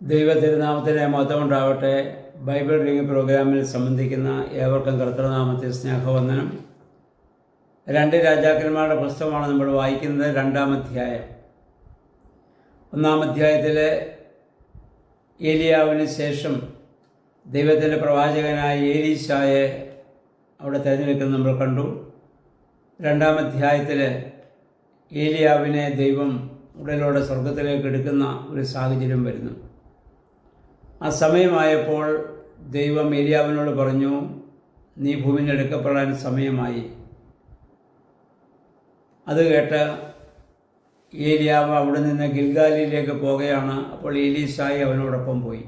ദൈവതിരുനാമത്തിന് മഹത്വം ഉണ്ടാവട്ടെ. Bible reading പ്രോഗ്രാമിൽ സംബന്ധിക്കുന്ന ഏവർക്കും കർത്തൃനാമത്തിൽ സ്നേഹവന്ദനം. 2 രാജാക്കന്മാരുടെ പുസ്തകമാണ് നമ്മൾ വായിക്കുന്നത്. 2-ാം അധ്യായം. 1-ാം അധ്യായത്തിൽ ഏലിയാവിന് ശേഷം ദൈവത്തിൻ്റെ പ്രവാചകനായ ഏലീശായെ അവിടെ തിരഞ്ഞെടുക്കുന്നത് നമ്മൾ കണ്ടു. 2-ാം അധ്യായത്തിൽ ഏലിയാവിനെ ദൈവം ഉടലോടെ സ്വർഗത്തിലേക്ക് എടുക്കുന്ന ഒരു സാഹചര്യം വരുന്നു. ആ സമയമായപ്പോൾ ദൈവം ഏലിയാവിനോട് പറഞ്ഞു, നീ ഭൂമിയിൽ എടുക്കപ്പെടാൻ സമയമായി. അത് കേട്ട് ഏലിയാവ് അവിടെ നിന്ന് ഗിൽഗാലിലേക്ക് പോകുകയാണ്. അപ്പോൾ ഏലീശായി അവനോടൊപ്പം പോയി.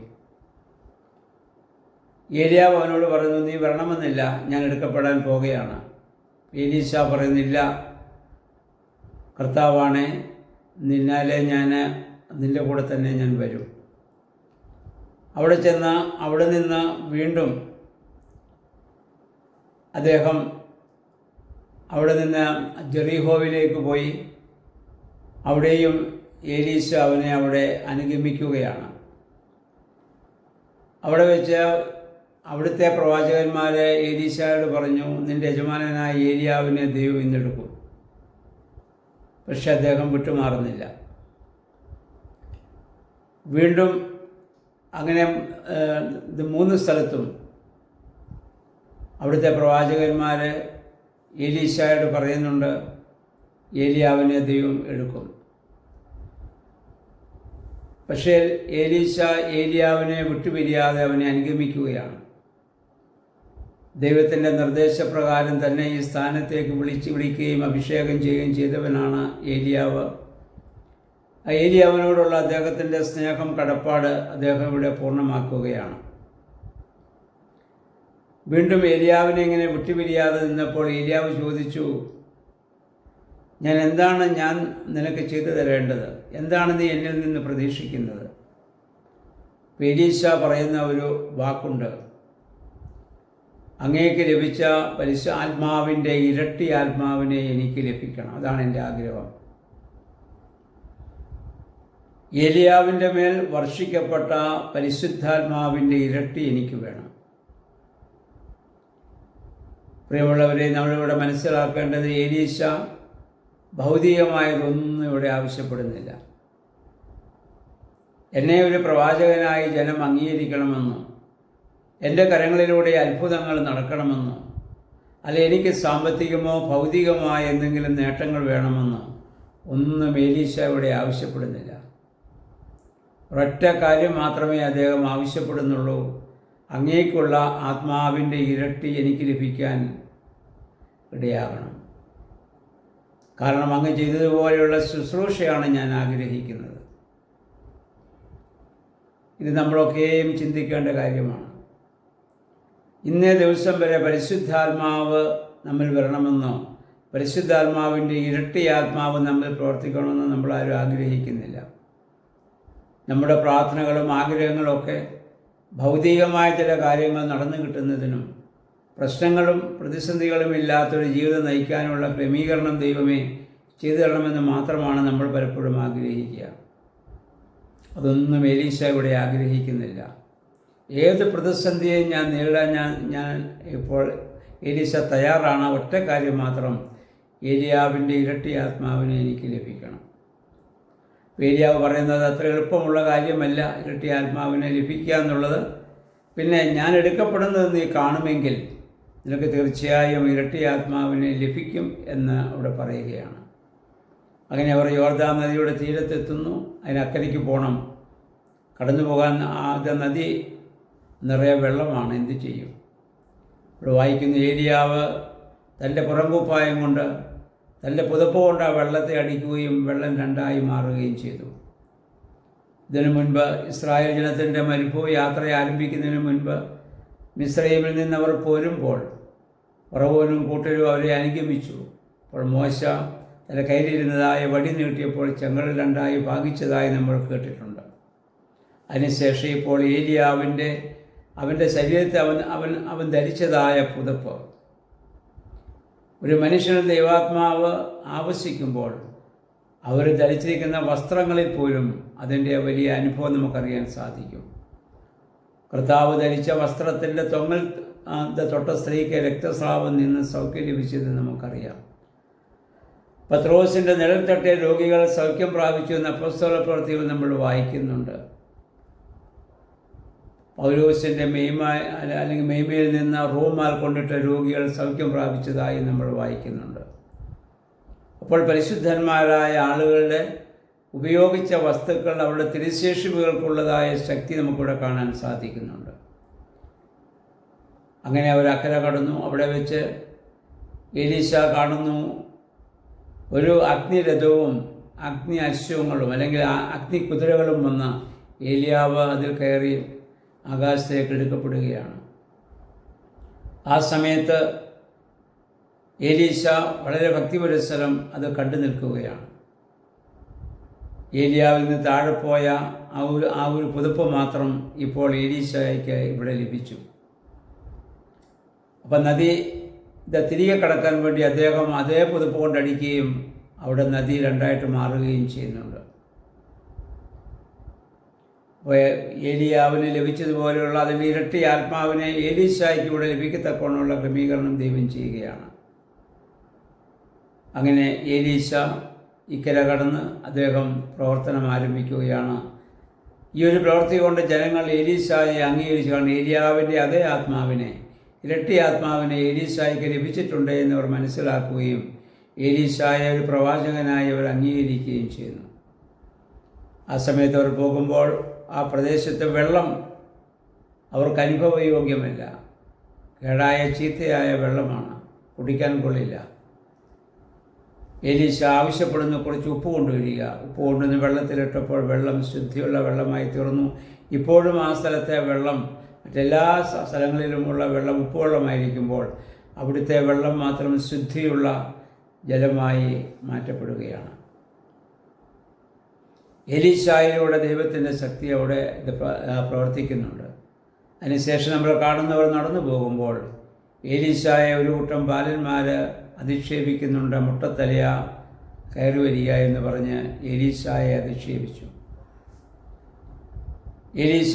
ഏലിയാവ് അവനോട് പറഞ്ഞു, നീ വരണമെന്നില്ല, ഞാൻ എടുക്കപ്പെടാൻ പോകുകയാണ്. ഏലീശ പറയുന്നില്ല, കർത്താവാണേ, നിന്നാലെ നിൻ്റെ കൂടെ തന്നെ ഞാൻ വരും. അവിടെ ചെന്ന് അവിടെ നിന്ന് വീണ്ടും അദ്ദേഹം അവിടെ നിന്ന് ജെറീഹോവിലേക്ക് പോയി. അവിടെയും ഏലീശ അവനെ അവിടെ അനുഗമിക്കുകയാണ്. അവിടെ വെച്ച് അവിടുത്തെ പ്രവാചകന്മാർ ഏലീശയോട് പറഞ്ഞു, നിൻ്റെ യജമാനനായ ഏലിയാവിനെ ദൈവം ഇന്നെടുക്കും. പക്ഷെ അദ്ദേഹം വിട്ടുമാറുന്നില്ല. വീണ്ടും അങ്ങനെ 3 സ്ഥലത്തും അവിടുത്തെ പ്രവാചകന്മാർ ഏലീശയോട് പറയുന്നുണ്ട്, ഏലിയാവിനെ ദൈവം എടുക്കും. പക്ഷേ ഏലീശ ഏലിയാവിനെ വിട്ടുപിരിയാതെ അവനെ അനുഗമിക്കുകയാണ്. ദൈവത്തിൻ്റെ നിർദ്ദേശപ്രകാരം തന്നെ ഈ സ്ഥാനത്തേക്ക് വിളിക്കുകയും അഭിഷേകം ചെയ്യുകയും ചെയ്തവനാണ് ഏലിയാവ്. ഏലിയാവിനോടുള്ള അദ്ദേഹത്തിൻ്റെ സ്നേഹം, കടപ്പാട് അദ്ദേഹം ഇവിടെ പൂർണ്ണമാക്കുകയാണ്. വീണ്ടും ഏലിയാവിനെ ഇങ്ങനെ വിട്ടുപിരിയാതെ നിന്നപ്പോൾ ഏലിയാവ് ചോദിച്ചു, എന്താണ് ഞാൻ നിനക്ക് ചെയ്തു തരേണ്ടത്? എന്താണ് നീ എന്നിൽ നിന്ന് പ്രതീക്ഷിക്കുന്നത്? ഏലീശ പറയുന്ന ഒരു വാക്കുണ്ട്, അങ്ങേക്ക് ലഭിച്ച പരിശുദ്ധാത്മാവിൻ്റെ ഇരട്ടി ആത്മാവിനെ എനിക്ക് ലഭിക്കണം. അതാണ് എൻ്റെ ആഗ്രഹം. ഏലിയാവിൻ്റെ മേൽ വർഷിക്കപ്പെട്ട പരിശുദ്ധാത്മാവിൻ്റെ ഇരട്ടി എനിക്ക് വേണം. പ്രിയമുള്ളവരെ, നമ്മളിവിടെ മനസ്സിലാക്കേണ്ടത്, ഏലീശ ഭൗതികമായതൊന്നും ഇവിടെ ആവശ്യപ്പെടുന്നില്ല. എന്നെ ഒരു പ്രവാചകനായി ജനം അംഗീകരിക്കണമെന്നോ, എൻ്റെ കരങ്ങളിലൂടെ അത്ഭുതങ്ങൾ നടക്കണമെന്നോ, അല്ല എനിക്ക് സാമ്പത്തികമോ ഭൗതികമായ എന്തെങ്കിലും നേട്ടങ്ങൾ വേണമെന്നോ ഒന്നും ഏലീശ ഇവിടെ ആവശ്യപ്പെടുന്നില്ല. ഒരൊറ്റ കാര്യം മാത്രമേ അദ്ദേഹം ആവശ്യപ്പെടുന്നുള്ളൂ, അങ്ങേക്കുള്ള ആത്മാവിൻ്റെ ഇരട്ടി എനിക്ക് ലഭിക്കാൻ ഇടയാകണം. കാരണം അങ്ങ് ചെയ്തതുപോലെയുള്ള ശുശ്രൂഷയാണ് ഞാൻ ആഗ്രഹിക്കുന്നത്. ഇത് നമ്മളൊക്കെയും ചിന്തിക്കേണ്ട കാര്യമാണ്. ഇന്നേ ദിവസം വരെ പരിശുദ്ധാത്മാവ് നമ്മിൽ വരണമെന്നോ പരിശുദ്ധാത്മാവിൻ്റെ ഇരട്ടി ആത്മാവ് നമ്മിൽ പ്രവർത്തിക്കണമെന്നോ നമ്മളാരും ആഗ്രഹിക്കുന്നില്ല. നമ്മുടെ പ്രാർത്ഥനകളും ആഗ്രഹങ്ങളൊക്കെ ഭൗതികമായ ചില കാര്യങ്ങൾ നടന്നു കിട്ടുന്നതിനും പ്രശ്നങ്ങളും പ്രതിസന്ധികളും ഇല്ലാത്തൊരു ജീവിതം നയിക്കാനുള്ള ക്രമീകരണം ദൈവമേ ചെയ്തു തരണമെന്ന് മാത്രമാണ് നമ്മൾ പലപ്പോഴും ആഗ്രഹിക്കുക. അതൊന്നും ഏലീശ ഇവിടെ ആഗ്രഹിക്കുന്നില്ല. ഏത് പ്രതിസന്ധിയെയും ഞാൻ നേരിടാൻ ഞാൻ ഇപ്പോൾ ഏലീശ തയ്യാറാണ്. ഒറ്റ കാര്യം മാത്രം, ഏലിയാവിൻ്റെ ഇരട്ടി ആത്മാവിനെ എനിക്ക് ലഭിക്കണം. ഏലിയാവ് പറയുന്നത് അത്ര എളുപ്പമുള്ള കാര്യമല്ല ഇരട്ടി ആത്മാവിനെ ലഭിക്കുക എന്നുള്ളത്. പിന്നെ ഞാൻ എടുക്കപ്പെടുന്നത് നീ കാണുമെങ്കിൽ നിനക്ക് തീർച്ചയായും ഇരട്ടി ആത്മാവിനെ ലഭിക്കും എന്ന് അവിടെ പറയുകയാണ്. അങ്ങനെ അവർ യോർദാൻ നദിയുടെ തീരത്തെത്തുന്നു. അതിനക്കരയ്ക്ക് പോകണം. കടന്നു പോകാൻ ആദ്യ നദി നിറയെ വെള്ളമാണ്. എന്ത് ചെയ്യും? ഇവിടെ വായിക്കുന്ന ഏലിയാവ് തൻ്റെ പുറംകുപ്പായം കൊണ്ട്, തൻ്റെ പുതപ്പ് കൊണ്ട് ആ വെള്ളത്തെ അടിക്കുകയും വെള്ളം 2ആയി മാറുകയും ചെയ്തു. ഇതിനു മുൻപ് ഇസ്രായേൽ ജനത്തിൻ്റെ മരുഭൂമി യാത്ര ആരംഭിക്കുന്നതിന് മുൻപ് മിസ്രയീമിൽ നിന്ന് അവർ പോരുമ്പോൾ ഫറവോനും കൂട്ടരും അവരെ അനുഗമിച്ചു. അപ്പോൾ മോശ തൻ്റെ കയ്യിലിരുന്നതായ വടി നീട്ടിയപ്പോൾ ചെങ്കടൽ 2ആയി ഭാഗിച്ചതായി നമ്മൾ കേട്ടിട്ടുണ്ട്. അതിനുശേഷം ഇപ്പോൾ അവൻ്റെ ശരീരത്തെ അവൻ ധരിച്ചതായ പുതപ്പ്, ഒരു മനുഷ്യന് ദൈവാത്മാവ് ആവശ്യിക്കുമ്പോൾ അവർ ധരിച്ചിരിക്കുന്ന വസ്ത്രങ്ങളിൽ പോലും അതിൻ്റെ വലിയ അനുഭവം നമുക്കറിയാൻ സാധിക്കും. കർത്താവ് ധരിച്ച വസ്ത്രത്തിൻ്റെ തൊങ്ങൽ തൊട്ട സ്ത്രീക്ക് രക്തസ്രാവം നിന്ന് സൗഖ്യം ലഭിച്ചത് നമുക്കറിയാം. പത്രോസിൻ്റെ നിഴൽ തട്ടിയ രോഗികൾ സൗഖ്യം പ്രാപിച്ചു എന്ന അപ്പോസ്തല പ്രവൃത്തികൾ നമ്മൾ വായിക്കുന്നുണ്ട്. പൗലോസിൻ്റെ മെയ്മയിൽ നിന്ന് റൂമാൽ കൊണ്ടിട്ട രോഗികൾ സൗഖ്യം പ്രാപിച്ചതായി നമ്മൾ വായിക്കുന്നുണ്ട്. അപ്പോൾ പരിശുദ്ധന്മാരായ ആളുകളുടെ ഉപയോഗിച്ച വസ്തുക്കൾ അവരുടെ തിരുശേഷിപ്പുകൾക്കുള്ളതായ ശക്തി നമുക്കിവിടെ കാണാൻ സാധിക്കുന്നുണ്ട്. അങ്ങനെ അവർ അക്കരെ കടന്നു. അവിടെ വെച്ച് എലീശ കാണുന്നു ഒരു അഗ്നിരഥവും അഗ്നി അശ്വങ്ങളും അല്ലെങ്കിൽ അഗ്നി കുതിരകളും വന്ന് ഏലിയാവ് അതിൽ കയറി ആകാശത്തേക്ക് എടുക്കപ്പെടുകയാണ്. ആ സമയത്ത് എലീശ വളരെ ഭക്തിപുരസ്സരം അത് കണ്ടു നിൽക്കുകയാണ്. ഏലിയാവിൽ നിന്ന് താഴെ പോയ ആ ഒരു പുതുപ്പ് മാത്രം ഇപ്പോൾ എലീശയ്ക്ക് ഇവിടെ ലഭിച്ചു. അപ്പം നദി തിരികെ കടക്കാൻ വേണ്ടി അദ്ദേഹം അതേ പുതുപ്പ് കൊണ്ടടിക്കുകയും അവിടെ നദി രണ്ടായിട്ട് മാറുകയും ചെയ്യുന്നുണ്ട്. അപ്പോൾ ഏലിയാവിന് ലഭിച്ചതുപോലെയുള്ള അതിൻ്റെ ഇരട്ടി ആത്മാവിനെ എലീശായ്ക്ക് ഇവിടെ ലഭിക്കത്തക്കവണ്ണമുള്ള ക്രമീകരണം ദൈവം ചെയ്യുകയാണ്. അങ്ങനെ എലീശ ഇക്കര കടന്ന് അദ്ദേഹം പ്രവർത്തനം ആരംഭിക്കുകയാണ്. ഈ ഒരു പ്രവൃത്തി കൊണ്ട് ജനങ്ങൾ എലീശായെ അംഗീകരിച്ചാണ് ഏലിയാവിൻ്റെ അതേ ആത്മാവിനെ, ഇരട്ടി ആത്മാവിനെ എലീശായ്ക്ക് ലഭിച്ചിട്ടുണ്ട് എന്നവർ മനസ്സിലാക്കുകയും എലീശായെ ഒരു പ്രവാചകനായി അവർ അംഗീകരിക്കുകയും ചെയ്യുന്നു. ആ സമയത്ത് അവർ പോകുമ്പോൾ ആ പ്രദേശത്തെ വെള്ളം അവർക്ക് അനുഭവയോഗ്യമല്ല, കേടായ ചീത്തയായ വെള്ളമാണ്, കുടിക്കാൻ കൊള്ളില്ല. എലീശ ആവശ്യപ്പെടുന്ന കുറച്ച് ഉപ്പ് കൊണ്ടുവരിക. ഉപ്പ് കൊണ്ടുവന്ന് വെള്ളത്തിലിട്ടപ്പോൾ വെള്ളം ശുദ്ധിയുള്ള വെള്ളമായി തീർന്നു. ഇപ്പോഴും ആ സ്ഥലത്തെ വെള്ളം മറ്റെല്ലാ സ്ഥലങ്ങളിലുമുള്ള വെള്ളം ഉപ്പുവെള്ളമായിരിക്കുമ്പോൾ അവിടുത്തെ വെള്ളം മാത്രം ശുദ്ധിയുള്ള ജലമായി മാറ്റപ്പെടുകയാണ്. എലീശായിലൂടെ ദൈവത്തിൻ്റെ ശക്തി അവിടെ പ്രവർത്തിക്കുന്നുണ്ട്. അതിനുശേഷം നമ്മൾ കാണുന്നവർ നടന്നു പോകുമ്പോൾ എലീശായെ ഒരു കൂട്ടം ബാലന്മാർ അധിക്ഷേപിക്കുന്നുണ്ട്. മുട്ടത്തലയ കയറി വരിക എന്ന് പറഞ്ഞ് എലീശായെ അധിക്ഷേപിച്ചു. എലീശ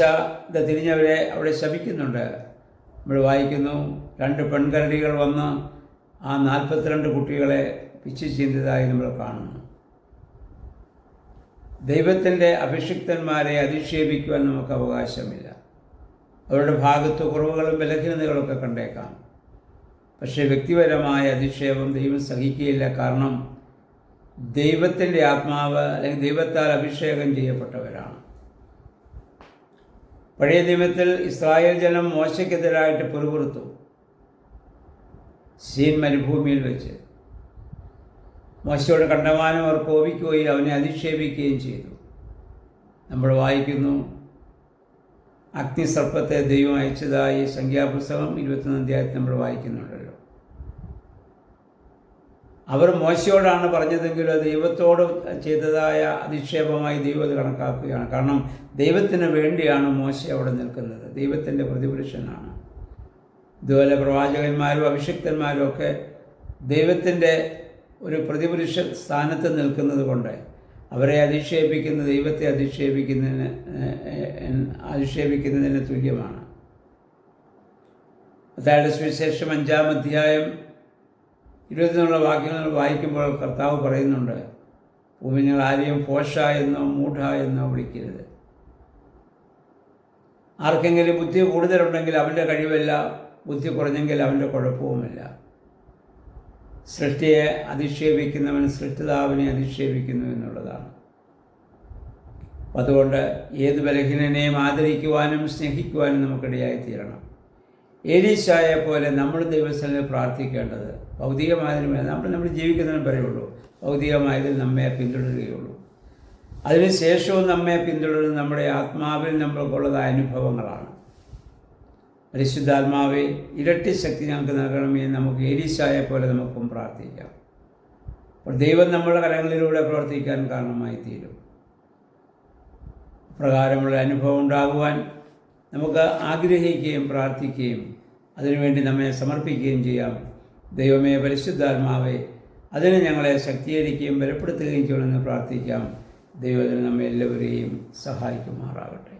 തിരിഞ്ഞവരെ അവിടെ ശപിക്കുന്നുണ്ട്. നമ്മൾ വായിക്കുന്നു, 2 പെൺകരടികൾ വന്ന് ആ 42 കുട്ടികളെ പിച്ചു ചീന്തിയതായി നമ്മൾ കാണുന്നു. ദൈവത്തിൻ്റെ അഭിഷിക്തന്മാരെ അധിക്ഷേപിക്കുവാൻ നമുക്ക് അവകാശമില്ല. അവരുടെ ഭാഗത്ത് കുറവുകളും ബലഹീനതകളൊക്കെ കണ്ടേക്കാം. പക്ഷേ വ്യക്തിപരമായ അധിക്ഷേപം ദൈവം സഹിക്കുകയില്ല. കാരണം ദൈവത്തിൻ്റെ ആത്മാവ് അല്ലെങ്കിൽ ദൈവത്താൽ അഭിഷേകം ചെയ്യപ്പെട്ടവരാണ്. പഴയ നിയമത്തിൽ ഇസ്രായേൽ ജനം മോശയ്ക്കെതിരായിട്ട് പിറുപിറുത്തു. സീൻ മരുഭൂമിയിൽ വെച്ച് മോശയോട് കണ്ടമാനം അവർ കോപിക്കുകയും അവനെ അധിക്ഷേപിക്കുകയും ചെയ്തു. നമ്മൾ വായിക്കുന്നു, അഗ്നിസർപ്പത്തെ ദൈവം അയച്ചതായി സംഖ്യാപുസ്തകം 21 അധ്യായത്തിൽ നമ്മൾ വായിക്കുന്നുണ്ടല്ലോ. അവർ മോശയോടാണ് പറഞ്ഞതെങ്കിലും ദൈവത്തോട് ചെയ്തതായ അധിക്ഷേപമായി ദൈവം അത് കണക്കാക്കുകയാണ്. കാരണം ദൈവത്തിന് വേണ്ടിയാണ് മോശ അവിടെ നിൽക്കുന്നത്, ദൈവത്തിൻ്റെ പ്രതിപുരുഷനാണ്. ഇതുപോലെ പ്രവാചകന്മാരും അഭിഷിക്തന്മാരും ഒക്കെ ദൈവത്തിൻ്റെ ഒരു പ്രതിപുരുഷ സ്ഥാനത്ത് നിൽക്കുന്നത് കൊണ്ട് അവരെ അധിക്ഷേപിക്കുന്ന ദൈവത്തെ അധിക്ഷേപിക്കുന്നതിന് തുല്യമാണ്. മത്തായിയുടെ സുവിശേഷം 5-ാം അധ്യായം 20 വാക്യങ്ങൾ വായിക്കുമ്പോൾ കർത്താവ് പറയുന്നുണ്ട്, ഭൂമി നിങ്ങൾ ആരെയും പോഷ എന്നോ മൂഢ എന്നോ വിളിക്കരുത്. ആർക്കെങ്കിലും ബുദ്ധി കൂടുതലുണ്ടെങ്കിൽ അവൻ്റെ കഴിവല്ല, ബുദ്ധി കുറഞ്ഞെങ്കിൽ അവൻ്റെ കുഴപ്പവുമില്ല. സൃഷ്ടിയെ അധിക്ഷേപിക്കുന്നവൻ സൃഷ്ടിതാവിനെ അധിക്ഷേപിക്കുന്നു എന്നുള്ളതാണ്. അതുകൊണ്ട് ഏത് ബലഹീനനെയും ആദരിക്കുവാനും സ്നേഹിക്കുവാനും നമുക്കിടയായി തീരണം. എലീശായെ പോലെ നമ്മൾ ദൈവസ്ഥലിൽ പ്രാർത്ഥിക്കേണ്ടത് ഭൗതികമായതിനുമല്ല, നമ്മൾ ജീവിക്കുന്നതിനും പറയുള്ളൂ, ഭൗതികമായതിൽ നമ്മെ പിന്തുടരുകയുള്ളൂ. അതിനുശേഷവും നമ്മെ പിന്തുടരുന്ന നമ്മുടെ ആത്മാവിൽ നമ്മൾക്കുള്ളതായ അനുഭവങ്ങളാണ്. പരിശുദ്ധാത്മാവെ ഇരട്ടി ശക്തി ഞങ്ങൾക്ക് നൽകണമേ. നമുക്ക് എലീശായെ പോലെ നമുക്കും പ്രാർത്ഥിക്കാം. അപ്പോൾ ദൈവം നമ്മുടെ കരങ്ങളിലൂടെ പ്രവർത്തിക്കാൻ കാരണമായി തീരും. പ്രകാരമുള്ള അനുഭവം ഉണ്ടാകുവാൻ നമുക്ക് ആഗ്രഹിക്കുകയും പ്രാർത്ഥിക്കുകയും അതിനുവേണ്ടി നമ്മെ സമർപ്പിക്കുകയും ചെയ്യാം. ദൈവമേ, പരിശുദ്ധാത്മാവെ, അതിന് ഞങ്ങളെ ശക്തീകരിക്കുകയും ബലപ്പെടുത്തുകയും ചെയ്യണമെന്ന് പ്രാർത്ഥിക്കാം. ദൈവത്തിന് നമ്മെ എല്ലാവരെയും സഹായിക്കുമാറാകട്ടെ.